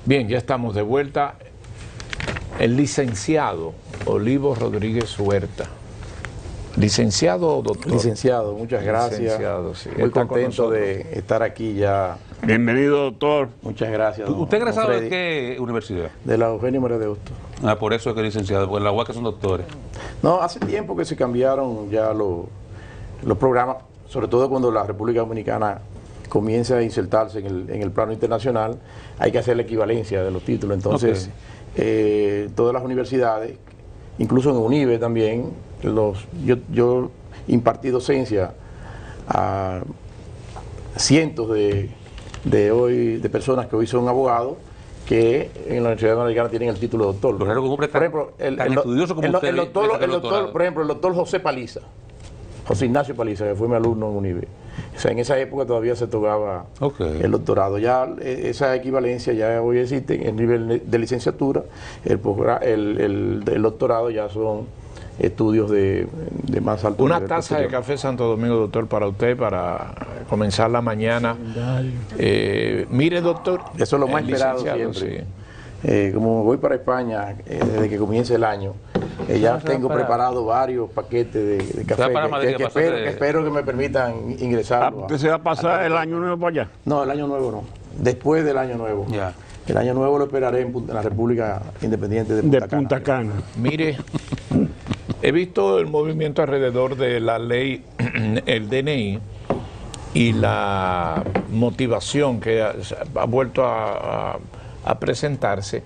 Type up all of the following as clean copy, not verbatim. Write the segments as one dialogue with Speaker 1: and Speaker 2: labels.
Speaker 1: Bien, ya estamos de vuelta. El licenciado Olivo Rodríguez Huerta. ¿Licenciado o doctor?
Speaker 2: Licenciado, muchas gracias.
Speaker 1: Licenciado, sí.
Speaker 2: Muy contento de estar aquí ya.
Speaker 3: Bienvenido, doctor.
Speaker 2: Muchas gracias.
Speaker 4: ¿Usted es egresado de qué universidad?
Speaker 2: De la Eugenio María de Hostos.
Speaker 4: Ah, por eso es que es licenciado, porque la UAS que son doctores.
Speaker 2: No, hace tiempo que se cambiaron ya los programas, sobre todo cuando la República Dominicana comienza a insertarse en el plano internacional, hay que hacer la equivalencia de los títulos. Entonces, todas las universidades, incluso en UNIBE también, yo impartí docencia a cientos de personas que hoy son abogados que en la Universidad Dominicana tienen el título de doctor.
Speaker 4: Por ejemplo,
Speaker 2: por ejemplo, el doctor José Paliza, José Ignacio Paliza, que fue mi alumno en UNIBE. O sea, en esa época todavía se tocaba el doctorado. Ya esa equivalencia ya hoy existe en el nivel de licenciatura. El doctorado ya son estudios de más alto nivel.
Speaker 1: Una taza de café Santo Domingo, doctor, para usted, para comenzar la mañana. Mire, doctor.
Speaker 2: Eso es lo más esperado siempre. Sí. Como voy para España desde que comience el año, ya tengo preparado varios paquetes de café que espero que me permitan ingresar.
Speaker 3: ¿Usted se va a pasar el año nuevo para allá?
Speaker 2: No, el año nuevo no. Después del año nuevo. Ya. El año nuevo lo esperaré en la República Independiente de Punta Cana.
Speaker 1: Mire, he visto el movimiento alrededor de la ley, el DNI, y la motivación que ha vuelto a presentarse.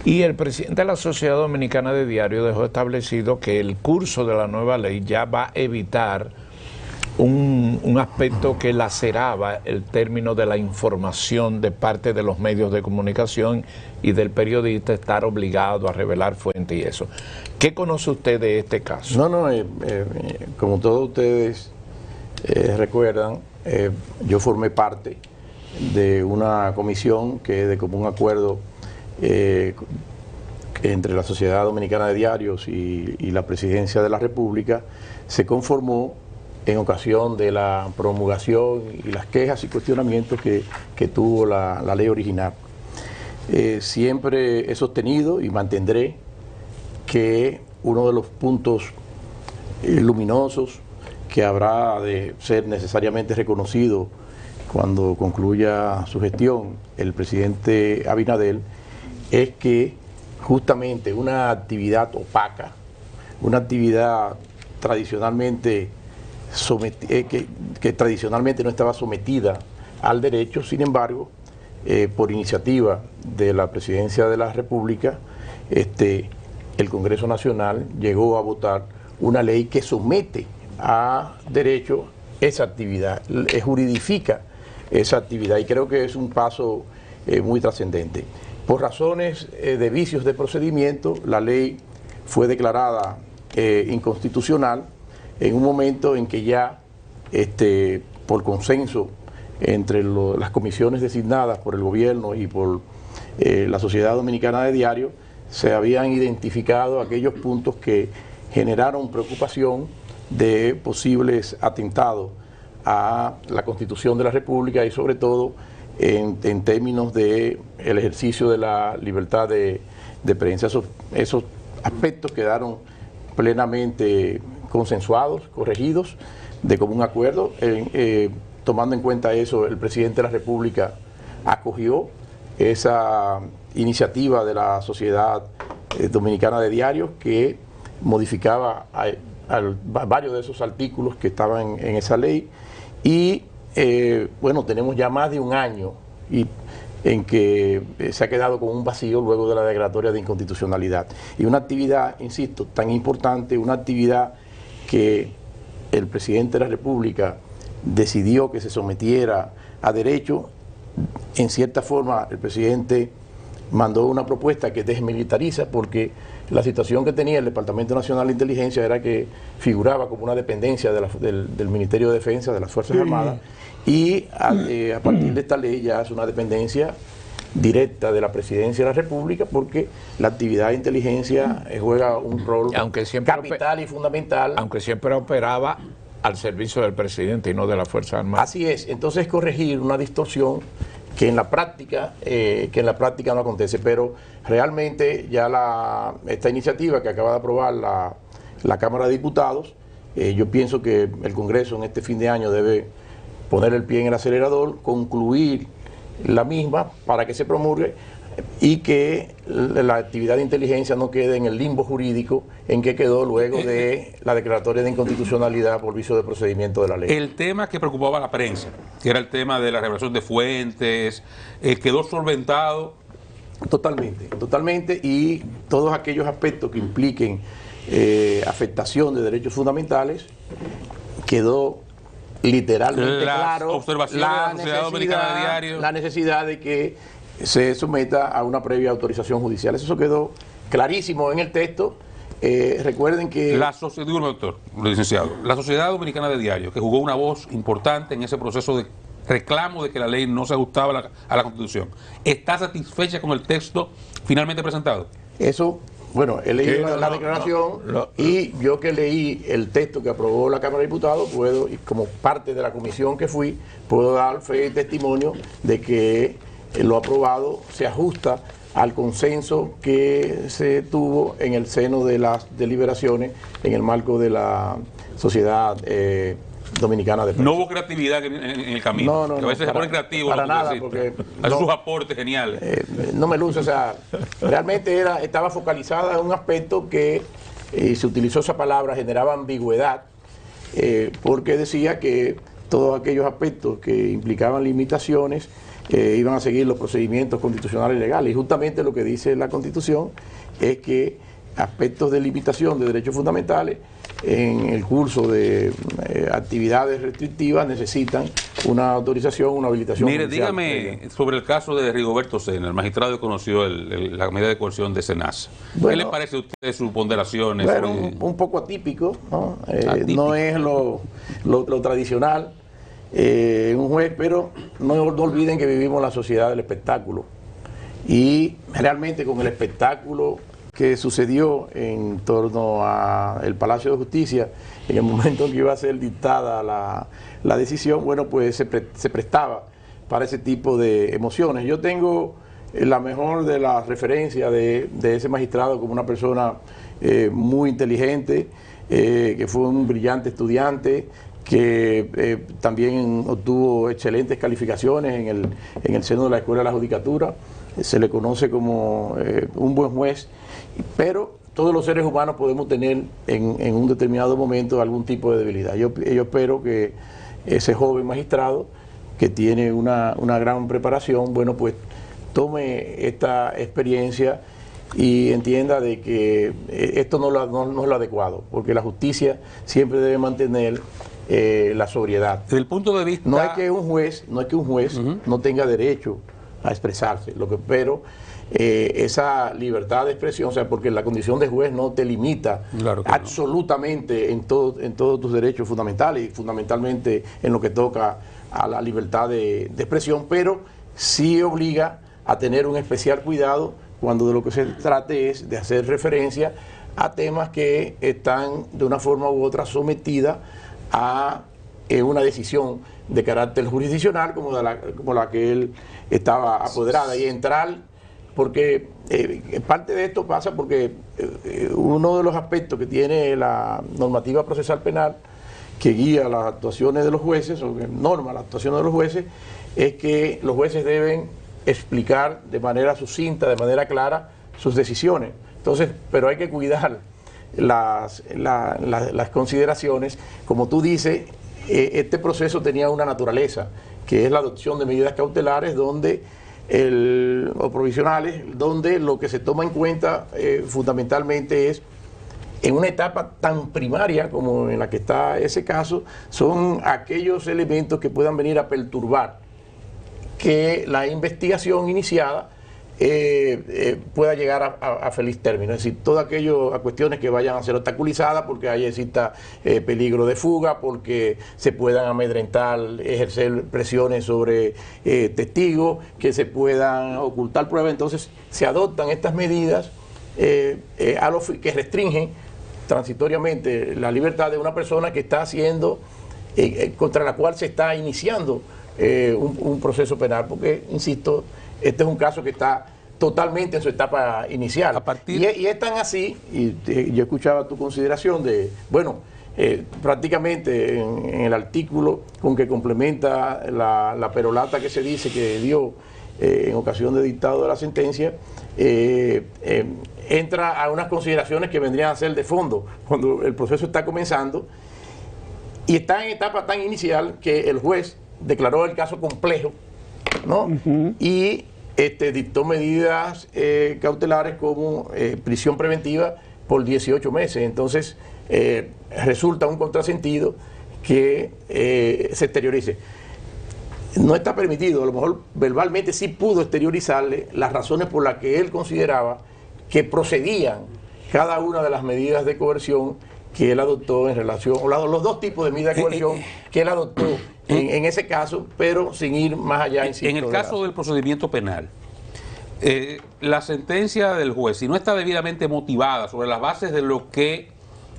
Speaker 1: Y el presidente de la Sociedad Dominicana de Diario dejó establecido que el curso de la nueva ley ya va a evitar un aspecto que laceraba el término de la información de parte de los medios de comunicación y del periodista estar obligado a revelar fuentes y eso. ¿Qué conoce usted de este caso?
Speaker 2: No, como todos ustedes recuerdan, yo formé parte de una comisión que de común acuerdo entre la Sociedad Dominicana de Diarios y la Presidencia de la República se conformó en ocasión de la promulgación y las quejas y cuestionamientos que tuvo la ley original. Siempre he sostenido y mantendré que uno de los puntos luminosos que habrá de ser necesariamente reconocido cuando concluya su gestión el presidente Abinader es que justamente una actividad opaca, una actividad tradicionalmente que tradicionalmente no estaba sometida al derecho, sin embargo, por iniciativa de la Presidencia de la República, el Congreso Nacional llegó a votar una ley que somete a derecho esa actividad, juridifica esa actividad, y creo que es un paso muy trascendente. Por razones de vicios de procedimiento, la ley fue declarada inconstitucional en un momento en que ya, por consenso entre las comisiones designadas por el gobierno y por la Sociedad Dominicana de Diario, se habían identificado aquellos puntos que generaron preocupación de posibles atentados a la Constitución de la República y sobre todo en términos del ejercicio de la libertad de prensa. Esos aspectos quedaron plenamente consensuados, corregidos, de común acuerdo. Tomando en cuenta eso, el presidente de la República acogió esa iniciativa de la Sociedad Dominicana de Diarios que modificaba varios de esos artículos que estaban en esa ley y bueno, tenemos ya más de un año en que se ha quedado con un vacío luego de la declaratoria de inconstitucionalidad. Y una actividad, insisto, tan importante, una actividad que el presidente de la República decidió que se sometiera a derecho. En cierta forma, el presidente mandó una propuesta que desmilitariza, porque la situación que tenía el Departamento Nacional de Inteligencia era que figuraba como una dependencia del Ministerio de Defensa, de las Fuerzas Armadas, y a partir de esta ley ya es una dependencia directa de la Presidencia de la República, porque la actividad de inteligencia juega un rol capital y fundamental.
Speaker 1: Aunque siempre operaba al servicio del presidente y no de las Fuerzas Armadas.
Speaker 2: Así es. Entonces corregir una distorsión que en la práctica no acontece. Pero realmente ya esta iniciativa que acaba de aprobar la Cámara de Diputados, yo pienso que el Congreso en este fin de año debe poner el pie en el acelerador, concluir la misma para que se promulgue y que la actividad de inteligencia no quede en el limbo jurídico en que quedó luego de la declaratoria de inconstitucionalidad por vicio de procedimiento de la ley.
Speaker 4: El tema que preocupaba a la prensa, que era el tema de la revelación de fuentes, quedó solventado.
Speaker 2: Totalmente, y todos aquellos aspectos que impliquen afectación de derechos fundamentales, quedó literalmente claro
Speaker 4: observaciones de la Sociedad Dominicana de Diario,
Speaker 2: la necesidad de que se someta a una previa autorización judicial. Eso quedó clarísimo en el texto. Recuerden que...
Speaker 4: Disculpe, doctor, licenciado, la Sociedad Dominicana de Diario, que jugó una voz importante en ese proceso de reclamo de que la ley no se ajustaba a la Constitución, ¿está satisfecha con el texto finalmente presentado?
Speaker 2: Eso, bueno, he leído la declaración y yo que leí el texto que aprobó la Cámara de Diputados, puedo, y como parte de la comisión que fui, puedo dar fe y testimonio de que lo aprobado se ajusta al consenso que se tuvo en el seno de las deliberaciones en el marco de la Sociedad Dominicana de Prensa.
Speaker 4: No hubo creatividad en el camino.
Speaker 2: No,
Speaker 4: que a veces se ponen creativos.
Speaker 2: Para nada, porque
Speaker 4: hacen sus aportes geniales.
Speaker 2: No me luce, o sea, realmente estaba focalizada en un aspecto que, se utilizó esa palabra, generaba ambigüedad, porque decía que todos aquellos aspectos que implicaban limitaciones iban a seguir los procedimientos constitucionales y legales. Y justamente lo que dice la Constitución es que aspectos de limitación de derechos fundamentales en el curso de actividades restrictivas necesitan una autorización, una habilitación.
Speaker 4: Mire, dígame sobre el caso de Rigoberto Sena, el magistrado que conoció la medida de coerción de Senasa. Bueno, ¿qué le parece a usted sus ponderaciones?
Speaker 2: Bueno, un poco atípico, ¿no? No es lo tradicional. Un juez, pero no olviden que vivimos en la sociedad del espectáculo y realmente con el espectáculo que sucedió en torno al Palacio de Justicia en el momento en que iba a ser dictada la decisión, bueno, pues se prestaba para ese tipo de emociones. Yo tengo la mejor de las referencias de ese magistrado como una persona muy inteligente, que fue un brillante estudiante, que también obtuvo excelentes calificaciones en el seno de la Escuela de la Judicatura. Se le conoce como un buen juez, pero todos los seres humanos podemos tener en un determinado momento algún tipo de debilidad. Yo espero que ese joven magistrado, que tiene una gran preparación, bueno, pues tome esta experiencia y entienda de que esto no es lo adecuado, porque la justicia siempre debe mantener la sobriedad.
Speaker 4: Desde el punto de vista...
Speaker 2: No es que un juez no tenga derecho a expresarse, lo que espero, esa libertad de expresión, o sea, porque la condición de juez no te limita absolutamente en todos tus derechos fundamentales y fundamentalmente en lo que toca a la libertad de expresión, pero sí obliga a tener un especial cuidado cuando de lo que se trate es de hacer referencia a temas que están de una forma u otra sometidas a una decisión de carácter jurisdiccional como la que él estaba apoderada, y entrar, porque parte de esto pasa porque uno de los aspectos que tiene la normativa procesal penal que guía las actuaciones de los jueces, o que norma las actuaciones de los jueces, es que los jueces deben explicar de manera sucinta, de manera clara, sus decisiones. Entonces, pero hay que cuidar las consideraciones. Como tú dices, este proceso tenía una naturaleza, que es la adopción de medidas cautelares o provisionales, donde lo que se toma en cuenta fundamentalmente es, en una etapa tan primaria como en la que está ese caso, son aquellos elementos que puedan venir a perturbar que la investigación iniciada pueda llegar a feliz término. Es decir, todo aquello, a cuestiones que vayan a ser obstaculizadas porque ahí exista peligro de fuga, porque se puedan amedrentar, ejercer presiones sobre testigos, que se puedan ocultar pruebas. Entonces se adoptan estas medidas que restringen transitoriamente la libertad de una persona que está haciendo, contra la cual se está iniciando un proceso penal, porque, insisto, este es un caso que está totalmente en su etapa inicial. Y es tan así, y yo escuchaba tu consideración de, bueno, prácticamente en el artículo con que complementa la perolata que se dice que dio en ocasión de dictado de la sentencia, entra a unas consideraciones que vendrían a ser de fondo, cuando el proceso está comenzando, y está en etapa tan inicial que el juez declaró el caso complejo, ¿no? Y dictó medidas cautelares como prisión preventiva por 18 meses. Entonces, resulta un contrasentido que se exteriorice. No está permitido, a lo mejor verbalmente sí pudo exteriorizarle las razones por las que él consideraba que procedían cada una de las medidas de coerción que él adoptó en relación, o los dos tipos de medidas de coerción que él adoptó en ese caso, pero sin ir más allá. Insisto,
Speaker 4: en el caso del procedimiento penal, la sentencia del juez, si no está debidamente motivada sobre las bases de lo que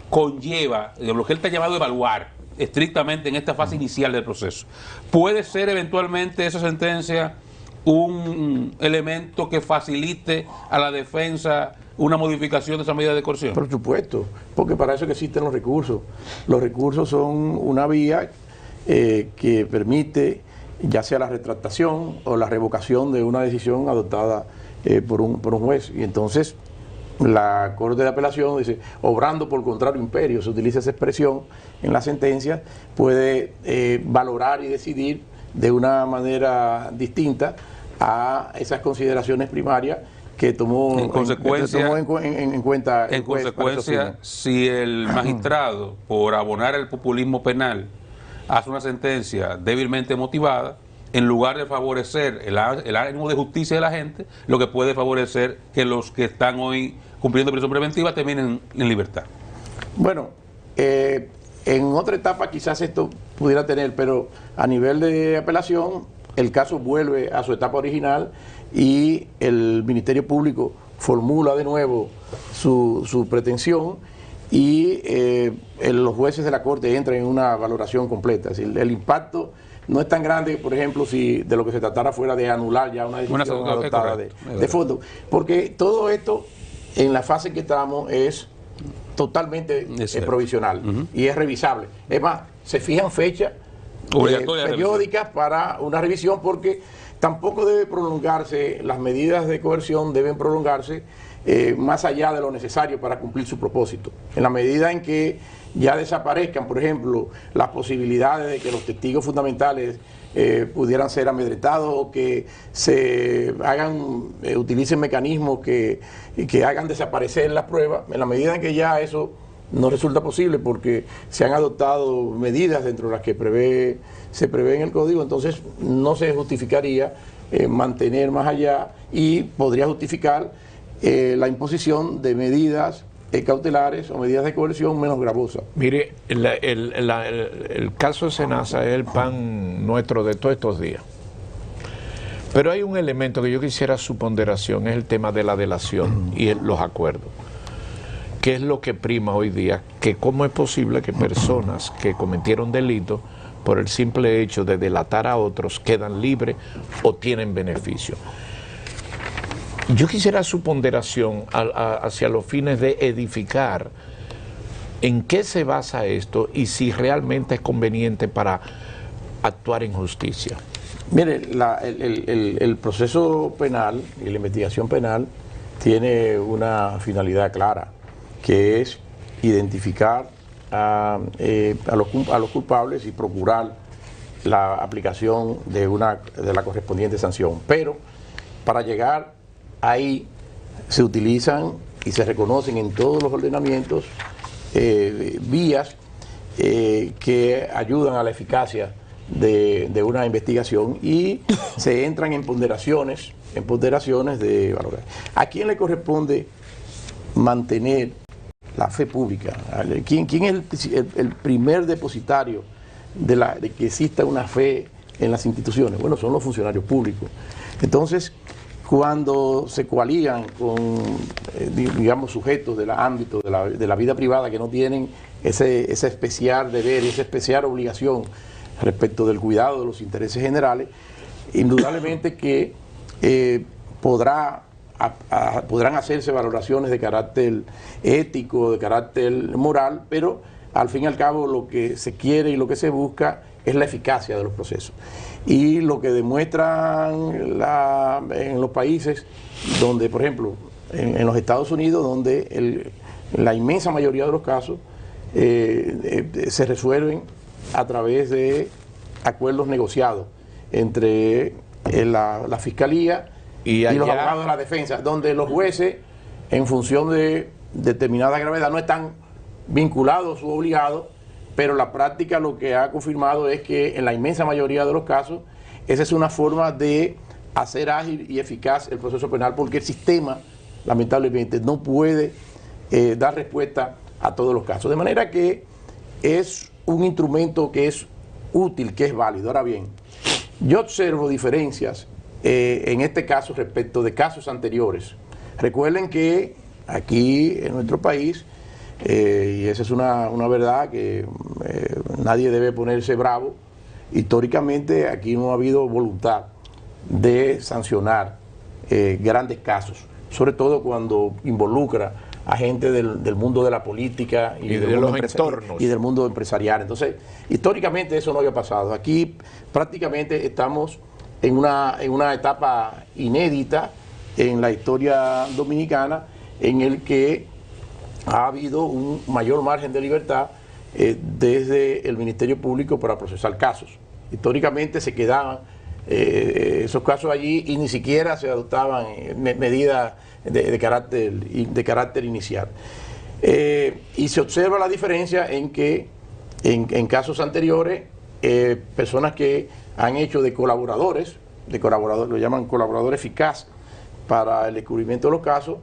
Speaker 4: conlleva, de lo que él te ha llamado a evaluar estrictamente en esta fase inicial del proceso, ¿puede ser eventualmente esa sentencia un elemento que facilite a la defensa una modificación de esa medida de coerción?
Speaker 2: Por supuesto, porque para eso que existen los recursos. Los recursos son una vía que permite ya sea la retractación o la revocación de una decisión adoptada por un juez. Y entonces la Corte de Apelación dice, obrando por contrario imperio, se utiliza esa expresión en la sentencia, puede valorar y decidir de una manera distinta a esas consideraciones primarias que tomó
Speaker 4: en consecuencia,
Speaker 2: en cuenta.
Speaker 4: En consecuencia, si el magistrado, por abonar el populismo penal, hace una sentencia débilmente motivada, en lugar de favorecer el ánimo de justicia de la gente, lo que puede favorecer que los que están hoy cumpliendo prisión preventiva terminen en libertad.
Speaker 2: Bueno, en otra etapa quizás esto pudiera tener, pero a nivel de apelación, el caso vuelve a su etapa original y el Ministerio Público formula de nuevo su pretensión y los jueces de la Corte entran en una valoración completa. Es decir, el impacto no es tan grande, por ejemplo, si de lo que se tratara fuera de anular ya una decisión adoptada de fondo. Porque todo esto, en la fase en que estamos, es totalmente provisional y es revisable. Es más, se fijan fechas periódicas para una revisión, porque tampoco debe prolongarse, las medidas de coerción deben prolongarse más allá de lo necesario para cumplir su propósito. En la medida en que ya desaparezcan, por ejemplo, las posibilidades de que los testigos fundamentales pudieran ser amedrentados o que se hagan, utilicen mecanismos que hagan desaparecer las pruebas, en la medida en que ya eso no resulta posible porque se han adoptado medidas dentro de las que se prevé en el código, entonces no se justificaría mantener más allá y podría justificar la imposición de medidas cautelares o medidas de coerción menos gravosas.
Speaker 1: Mire, el caso de Senasa es el pan nuestro de todos estos días. Pero hay un elemento que yo quisiera su ponderación, es el tema de la delación y los acuerdos. ¿Qué es lo que prima hoy día? Que cómo es posible que personas que cometieron delitos por el simple hecho de delatar a otros quedan libres o tienen beneficio. Yo quisiera su ponderación hacia los fines de edificar en qué se basa esto y si realmente es conveniente para actuar en justicia.
Speaker 2: Mire, el proceso penal y la investigación penal tiene una finalidad clara, que es identificar a los culpables y procurar la aplicación de la correspondiente sanción. Pero para llegar ahí se utilizan y se reconocen en todos los ordenamientos vías que ayudan a la eficacia de una investigación y se entran en ponderaciones de valor. ¿A quién le corresponde mantener la fe pública? ¿Quién es el primer depositario de que exista una fe en las instituciones? Bueno, son los funcionarios públicos. Entonces, cuando se coaligan con, digamos, sujetos del ámbito de la vida privada que no tienen ese especial deber, esa especial obligación respecto del cuidado de los intereses generales, indudablemente que podrán hacerse valoraciones de carácter ético, de carácter moral, pero al fin y al cabo lo que se quiere y lo que se busca es la eficacia de los procesos. Y lo que demuestran en los países donde, por ejemplo, en los Estados Unidos, donde la inmensa mayoría de los casos se resuelven a través de acuerdos negociados entre la Fiscalía y los abogados de la defensa, donde los jueces, en función de determinada gravedad, no están vinculados u obligados, pero la práctica lo que ha confirmado es que en la inmensa mayoría de los casos esa es una forma de hacer ágil y eficaz el proceso penal, porque el sistema lamentablemente no puede dar respuesta a todos los casos, de manera que es un instrumento que es útil, que es válido. Ahora bien, yo observo diferencias en este caso respecto de casos anteriores. Recuerden que aquí en nuestro país, y esa es una verdad que nadie debe ponerse bravo, históricamente aquí no ha habido voluntad de sancionar grandes casos, sobre todo cuando involucra a gente del mundo de la política y
Speaker 1: de los entornos
Speaker 2: y del mundo empresarial. Entonces, históricamente eso no había pasado. Aquí prácticamente estamos en una etapa inédita en la historia dominicana, en el que ha habido un mayor margen de libertad desde el Ministerio Público para procesar casos. Históricamente se quedaban esos casos allí y ni siquiera se adoptaban medidas de carácter inicial. Y se observa la diferencia en que en casos anteriores, personas que han hecho de colaboradores, lo llaman colaborador eficaz para el descubrimiento de los casos,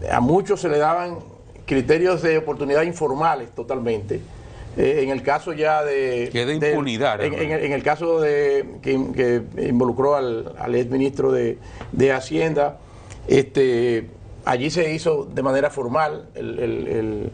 Speaker 2: a muchos se le daban criterios de oportunidad informales totalmente. En el caso ya de
Speaker 4: impunidad,
Speaker 2: en el caso que involucró al exministro de Hacienda, allí se hizo de manera formal el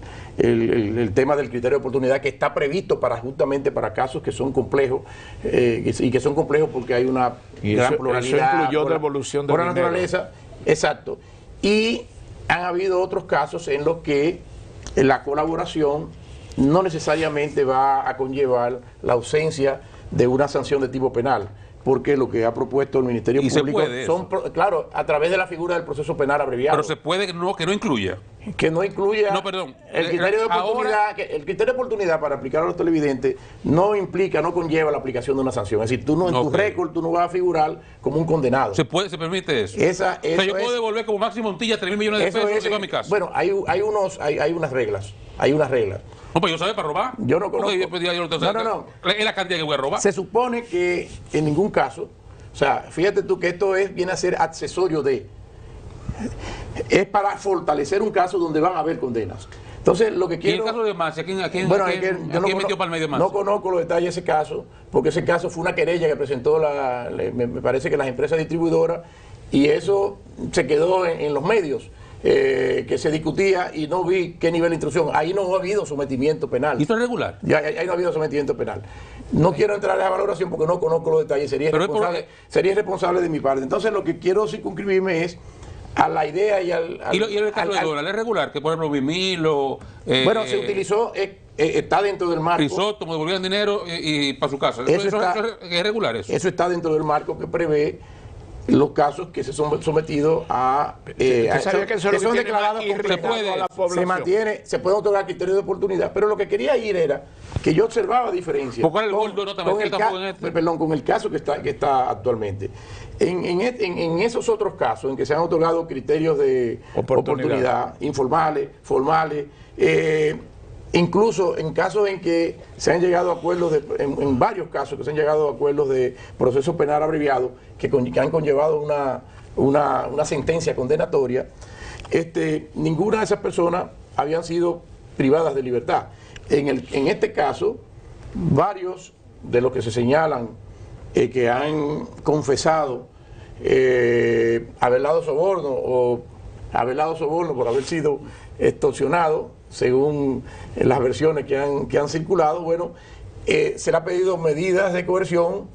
Speaker 2: tema del criterio de oportunidad, que está previsto justamente para casos que son complejos, y que son complejos porque hay una gran pluralidad.
Speaker 1: Eso incluyó devolución de
Speaker 2: por la
Speaker 1: dinero.
Speaker 2: naturaleza. Exacto. Y han habido otros casos en los que la colaboración no necesariamente va a conllevar la ausencia de una sanción de tipo penal, porque lo que ha propuesto el Ministerio Público son, claro, a través de la figura del proceso penal abreviado.
Speaker 4: Pero se puede que no incluya.
Speaker 2: Que no incluya.
Speaker 4: No, perdón.
Speaker 2: El criterio de oportunidad, el criterio de oportunidad para aplicar a los televidentes no conlleva la aplicación de una sanción. Es decir, tú no en tu récord tú no vas a figurar como un condenado.
Speaker 4: Se permite eso.
Speaker 2: O sea,
Speaker 4: yo puedo devolver como Máximo Montilla 3.000 millones de pesos a mi casa.
Speaker 2: Bueno, hay unas reglas.
Speaker 4: No, pues yo sabía para robar.
Speaker 2: Yo no conozco.
Speaker 4: No. Es la cantidad que voy a robar.
Speaker 2: Se supone que en ningún caso, o sea, fíjate tú que esto viene a ser accesorio de. Es para fortalecer un caso donde van a haber condenas. Entonces, lo que quiero.
Speaker 4: ¿Y el caso de Mancia? ¿Quién metió para el medio de Mancia?
Speaker 2: No conozco los detalles de ese caso, porque ese caso fue una querella que presentó me parece que las empresas distribuidoras, y eso se quedó en los medios. Que se discutía y no vi qué nivel de instrucción. Ahí no ha habido sometimiento penal.
Speaker 4: ¿Y esto es regular?
Speaker 2: Ahí no ha habido sometimiento penal. No quiero entrar en la valoración porque no conozco los detalles. Sería irresponsable de mi parte. Entonces, lo que quiero circunscribirme es a la idea y al...
Speaker 4: ¿Y el caso de dólar es regular? Que por ejemplo Vimilo...
Speaker 2: bueno, se utilizó... está dentro del marco...
Speaker 4: Risotto, me devolvían dinero y para su casa. ¿Eso es regular eso?
Speaker 2: Eso está dentro del marco que prevé los casos que se son sometidos a que son declarados a la población. Se puede otorgar criterios de oportunidad, pero lo que quería ir era que yo observaba diferencias
Speaker 4: con
Speaker 2: el caso que está actualmente. En esos otros casos en que se han otorgado criterios de oportunidad informales, formales, incluso en casos en que se han llegado a acuerdos, en varios casos que se han llegado a acuerdos de proceso penal abreviado que han conllevado una sentencia condenatoria, ninguna de esas personas habían sido privadas de libertad. En este caso, varios de los que se señalan que han confesado haber dado soborno o haber dado soborno por haber sido extorsionados, según las versiones que han circulado, bueno, se le ha pedido medidas de coerción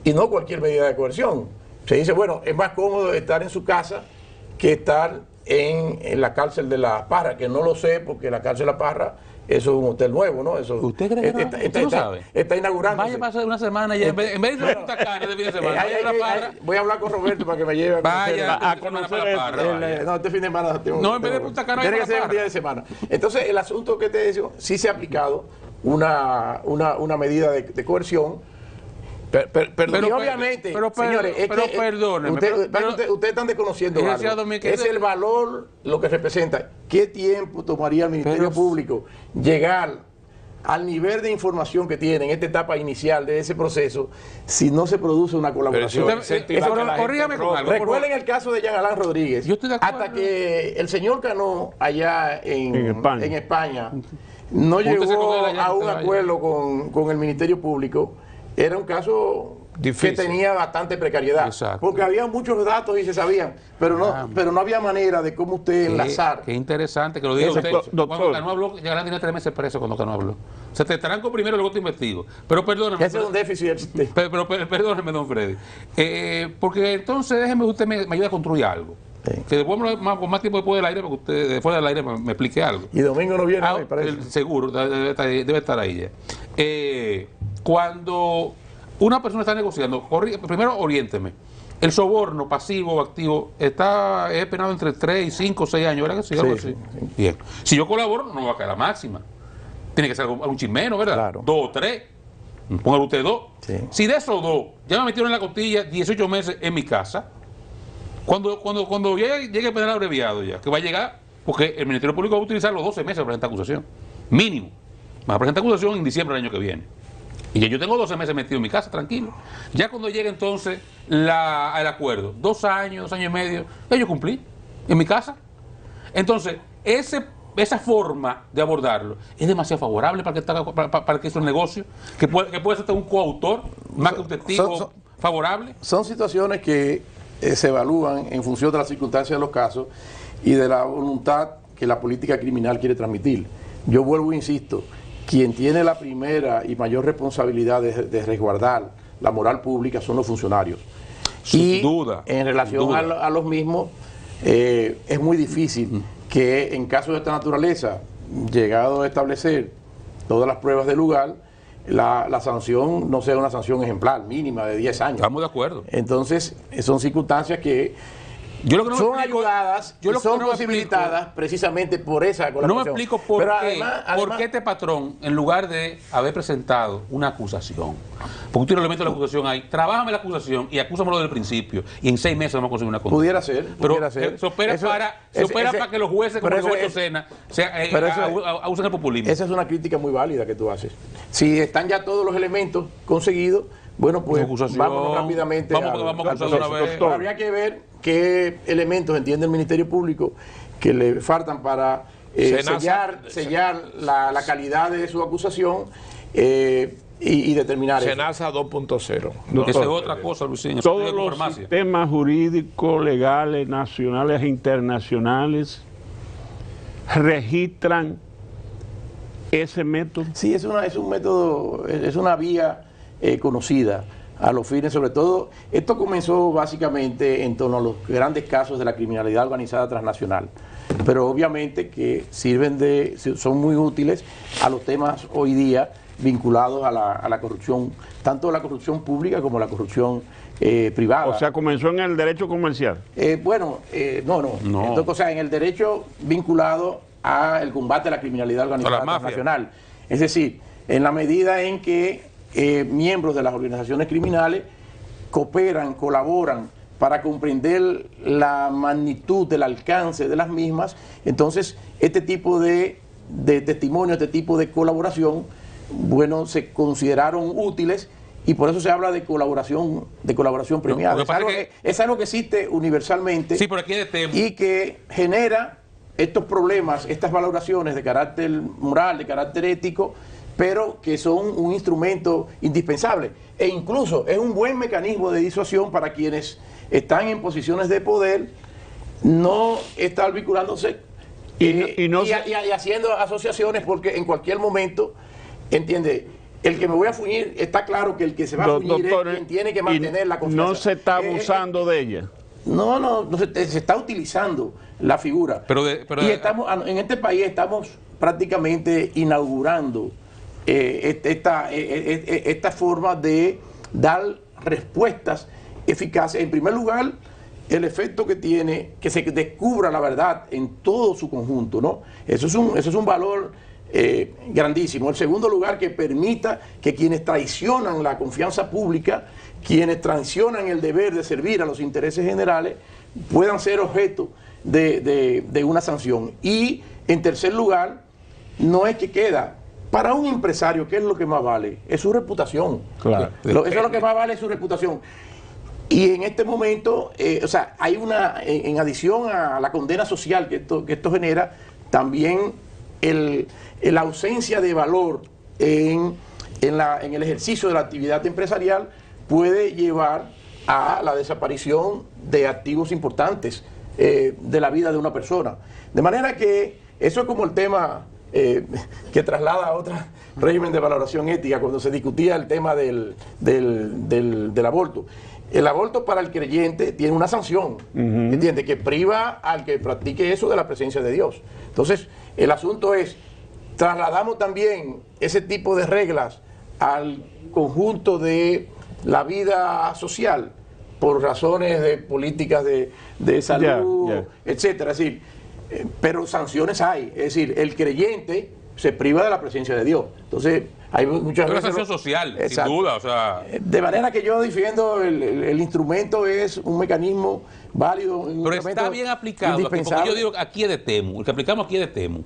Speaker 2: y no cualquier medida de coerción. Se dice, bueno, es más cómodo estar en su casa que estar en la cárcel de La Parra, que no lo sé porque la cárcel de La Parra, eso es un hotel nuevo, ¿no? Eso,
Speaker 4: ¿Usted cree que ¿Usted lo sabe?
Speaker 2: Está inaugurando.
Speaker 4: Vaya a pasar una semana y en vez de ir a Punta Cana de fin de semana, vaya a La Parra.
Speaker 2: Voy a hablar con Roberto para que me lleve
Speaker 4: Vaya a conocer La Parra.
Speaker 2: No, este fin de semana
Speaker 4: No, en vez de Punta Cana,
Speaker 2: tiene que ser un día de semana. Entonces, el asunto que te digo, sí se ha aplicado una medida de coerción. Y obviamente, señores,
Speaker 4: perdóneme.
Speaker 2: Ustedes están desconociendo algo. Es el valor, lo que representa. ¿Qué tiempo tomaría el Ministerio Público llegar al nivel de información que tiene en esta etapa inicial de ese proceso si no se produce una colaboración? Recuerden el caso de Jean Alain Rodríguez. Hasta que el señor Cano, allá en España, no llegó a un acuerdo con el Ministerio Público, era un caso difícil, que tenía bastante precariedad. Exacto. Porque había muchos datos y se sabían, pero no había manera de cómo usted enlazar.
Speaker 4: Qué interesante que lo diga usted. Cuando Cano habló, Jean tiene 3 meses preso cuando Cano habló. Se te estarán con primero, luego te investigo. Pero perdóname.
Speaker 2: Ese es un déficit del sistema.
Speaker 4: Pero perdóneme, don Freddy. Porque entonces déjeme usted me ayude a construir algo. Sí. Que después, con más tiempo después del aire, porque usted después del aire me explique algo.
Speaker 2: Y Domingo no viene hoy, parece.
Speaker 4: Seguro, debe estar ahí ya. Cuando una persona está negociando, primero oriénteme. El soborno pasivo o activo es penado entre 3 y 5 o 6 años, ¿verdad que sí? Algo así. Sí. Bien. Si yo colaboro, no va a caer la máxima. Tiene que ser un chismeno, ¿verdad?
Speaker 2: Claro.
Speaker 4: 2 o 3. Póngale usted 2.
Speaker 2: Sí.
Speaker 4: Si de esos 2 ya me metieron en la costilla 18 meses en mi casa, cuando llegue el penal abreviado ya, que va a llegar, porque el Ministerio Público va a utilizar los 12 meses para presentar acusación. Mínimo. Va a presentar acusación en diciembre del año que viene. Y yo tengo 12 meses metido en mi casa, tranquilo. Ya cuando llegue entonces el acuerdo, 2 años, 2 años y medio, ya yo cumplí en mi casa. Entonces, esa forma de abordarlo es demasiado favorable para que es un negocio, que puede ser un coautor, más que un testigo favorable.
Speaker 2: Son situaciones que se evalúan en función de las circunstancias de los casos y de la voluntad que la política criminal quiere transmitir. Yo vuelvo e insisto, quien tiene la primera y mayor responsabilidad de resguardar la moral pública son los funcionarios.
Speaker 4: Sin duda.
Speaker 2: En relación a los mismos, es muy difícil que en casos de esta naturaleza, llegado a establecer todas las pruebas del lugar, la sanción no sea una sanción ejemplar, mínima de 10 años.
Speaker 4: Estamos de acuerdo.
Speaker 2: Entonces, son circunstancias que son ayudadas, son posibilitadas precisamente por esa colaboración.
Speaker 4: No me explico por qué este patrón, en lugar de haber presentado una acusación, porque usted no le mete la acusación ahí, trabájame la acusación y acúsamelo del principio, y en 6 meses vamos a conseguir una condena.
Speaker 2: Pudiera ser.
Speaker 4: Se opera para que los jueces, como Roberto Sena, usen el populismo.
Speaker 2: Esa es una crítica muy válida que tú haces. Si están ya todos los elementos conseguidos, bueno, pues vamos rápidamente al proceso. Habría que ver qué elementos entiende el Ministerio Público que le faltan para sellar la calidad de su acusación y determinar
Speaker 1: Senasa 2.0.
Speaker 4: Esa es otra cosa, Luisín.
Speaker 3: Todos los sistemas jurídicos, legales, nacionales e internacionales registran ese método.
Speaker 2: Sí, es un método, es una vía conocida a los fines, sobre todo, esto comenzó básicamente en torno a los grandes casos de la criminalidad organizada transnacional, pero obviamente que son muy útiles a los temas hoy día vinculados a la corrupción, tanto la corrupción pública como la corrupción privada.
Speaker 3: O sea, comenzó en el derecho comercial.
Speaker 2: No. Entonces, o sea, en el derecho vinculado al combate a la criminalidad organizada transnacional. Es decir, en la medida en que miembros de las organizaciones criminales cooperan, colaboran para comprender la magnitud del alcance de las mismas, entonces este tipo de testimonio, este tipo de colaboración, bueno, se consideraron útiles y por eso se habla de colaboración premiada. Es algo que existe universalmente y que genera estos problemas, estas valoraciones de carácter moral, de carácter ético, pero que son un instrumento indispensable. E incluso es un buen mecanismo de disuasión para quienes están en posiciones de poder, no estar vinculándose y haciendo asociaciones, porque en cualquier momento, entiende, el que me voy a fuñir, está claro que el que se va a fuñir es quien tiene que mantener la confianza.
Speaker 3: No se está abusando de ella.
Speaker 2: No se está utilizando la figura. Y estamos, en este país estamos prácticamente inaugurando esta forma de dar respuestas eficaces. En primer lugar, el efecto que tiene que se descubra la verdad en todo su conjunto, ¿no? Eso es un valor grandísimo. En segundo lugar, que permita que quienes traicionan la confianza pública, quienes traicionan el deber de servir a los intereses generales, puedan ser objeto de una sanción. Y en tercer lugar, no es que queda para un empresario, ¿qué es lo que más vale? Es su reputación.
Speaker 3: Claro.
Speaker 2: Eso es lo que más vale, es su reputación. Y en este momento, o sea, hay en adición a la condena social que esto genera, también la ausencia de valor en el ejercicio de la actividad empresarial puede llevar a la desaparición de activos importantes de la vida de una persona. De manera que eso es como el tema que traslada a otro régimen de valoración ética cuando se discutía el tema del aborto. El aborto para el creyente tiene una sanción, ¿entiende? Que priva al que practique eso de la presencia de Dios. Entonces, el asunto es, trasladamos también ese tipo de reglas al conjunto de la vida social por razones de políticas de salud, etcétera. Es decir, pero sanciones hay. Es decir, el creyente se priva de la presencia de Dios. Entonces, hay muchas veces...
Speaker 4: Es una sanción social,
Speaker 2: exacto,
Speaker 4: sin duda. O sea...
Speaker 2: De manera que yo defiendo el instrumento es un mecanismo válido.
Speaker 4: Pero está bien aplicado. Porque yo digo, aquí es de Temu. El que aplicamos aquí es de Temu.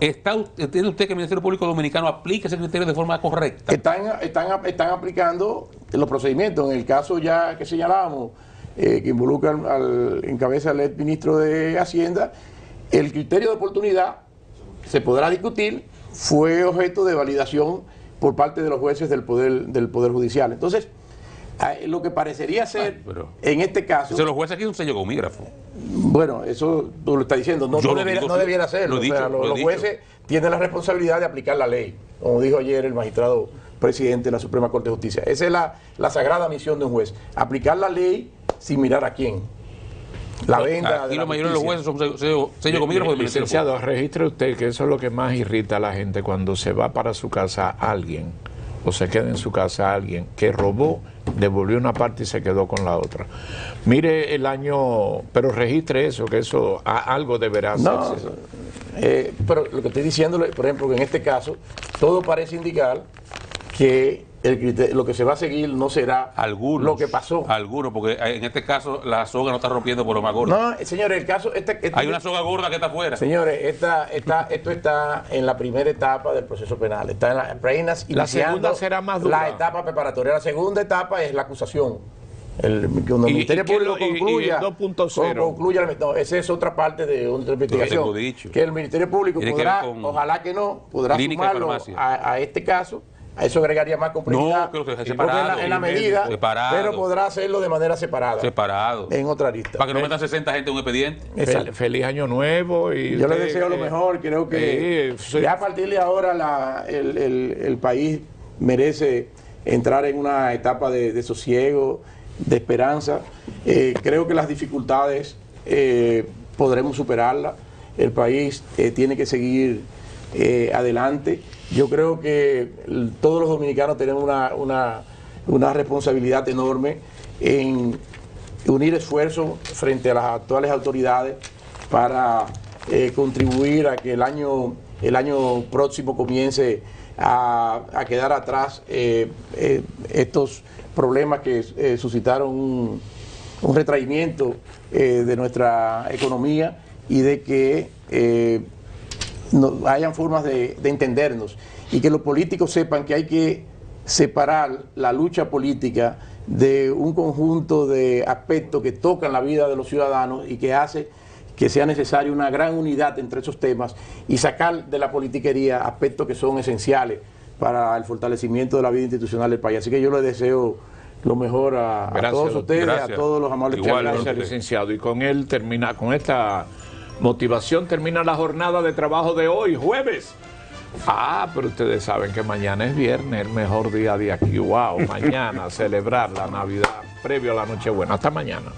Speaker 4: ¿Entiende usted que el Ministerio Público Dominicano aplica ese criterio de forma correcta?
Speaker 2: Están aplicando los procedimientos. En el caso ya que señalábamos, que involucra en cabeza al ex ministro de Hacienda, el criterio de oportunidad se podrá discutir, fue objeto de validación por parte de los jueces del Poder Judicial. Entonces, lo que parecería ser, en este caso...
Speaker 4: Los jueces aquí es un sello gomígrafo.
Speaker 2: Bueno, eso tú lo estás diciendo, no debiera serlo. Los jueces tienen la responsabilidad de aplicar la ley, como dijo ayer el magistrado presidente de la Suprema Corte de Justicia. Esa es la sagrada misión de un juez, aplicar la ley sin mirar a quién. La venda.
Speaker 4: Aquí los mayores de los jueces son sello gomígrafo del Ministerio.
Speaker 1: Licenciado, registre usted que eso es lo que más irrita a la gente cuando se va para su casa alguien o se queda en su casa alguien que robó, devolvió una parte y se quedó con la otra. Mire el año, pero registre eso, que eso algo deberá hacerse.
Speaker 2: Pero lo que estoy diciendo, por ejemplo, que en este caso todo parece indicar que lo que se va a seguir no será lo que pasó.
Speaker 4: Algunos, porque en este caso la soga no está rompiendo por lo más gordo.
Speaker 2: No, señores, el caso...
Speaker 4: hay una soga gorda que está afuera.
Speaker 2: Señores, esto está en la primera etapa del proceso penal. Está en apenas iniciando.
Speaker 1: La segunda será más dura.
Speaker 2: La etapa preparatoria. La segunda etapa es la acusación. Cuando el Ministerio Público concluya... esa es otra parte de otra investigación. Que el Ministerio Público podrá, ojalá que no, podrá sumarlo a este caso. A eso agregaría más complejidad.
Speaker 4: No, creo que separado,
Speaker 2: en la medida, pero podrá hacerlo de manera separada.
Speaker 4: Separado.
Speaker 2: En otra lista.
Speaker 4: Para que no metan 60 gente en un expediente.
Speaker 1: Feliz año nuevo. Y
Speaker 2: yo le deseo lo mejor. Creo que ya a partir de ahora el país merece entrar en una etapa de sosiego, de esperanza. Creo que las dificultades podremos superarlas. El país tiene que seguir adelante. Yo creo que todos los dominicanos tenemos una responsabilidad enorme en unir esfuerzos frente a las actuales autoridades para contribuir a que el año próximo comience a quedar atrás estos problemas que suscitaron un retraimiento de nuestra economía y de que hayan formas de entendernos y que los políticos sepan que hay que separar la lucha política de un conjunto de aspectos que tocan la vida de los ciudadanos y que hace que sea necesaria una gran unidad entre esos temas y sacar de la politiquería aspectos que son esenciales para el fortalecimiento de la vida institucional del país. Así que yo les deseo lo mejor a todos ustedes, a todos los amables.
Speaker 1: Gracias, licenciado. Y con esta motivación termina la jornada de trabajo de hoy, jueves Ah, pero ustedes saben que mañana es viernes, el mejor día de aquí. Wow, mañana celebrar la Navidad previo a la Nochebuena. Hasta mañana.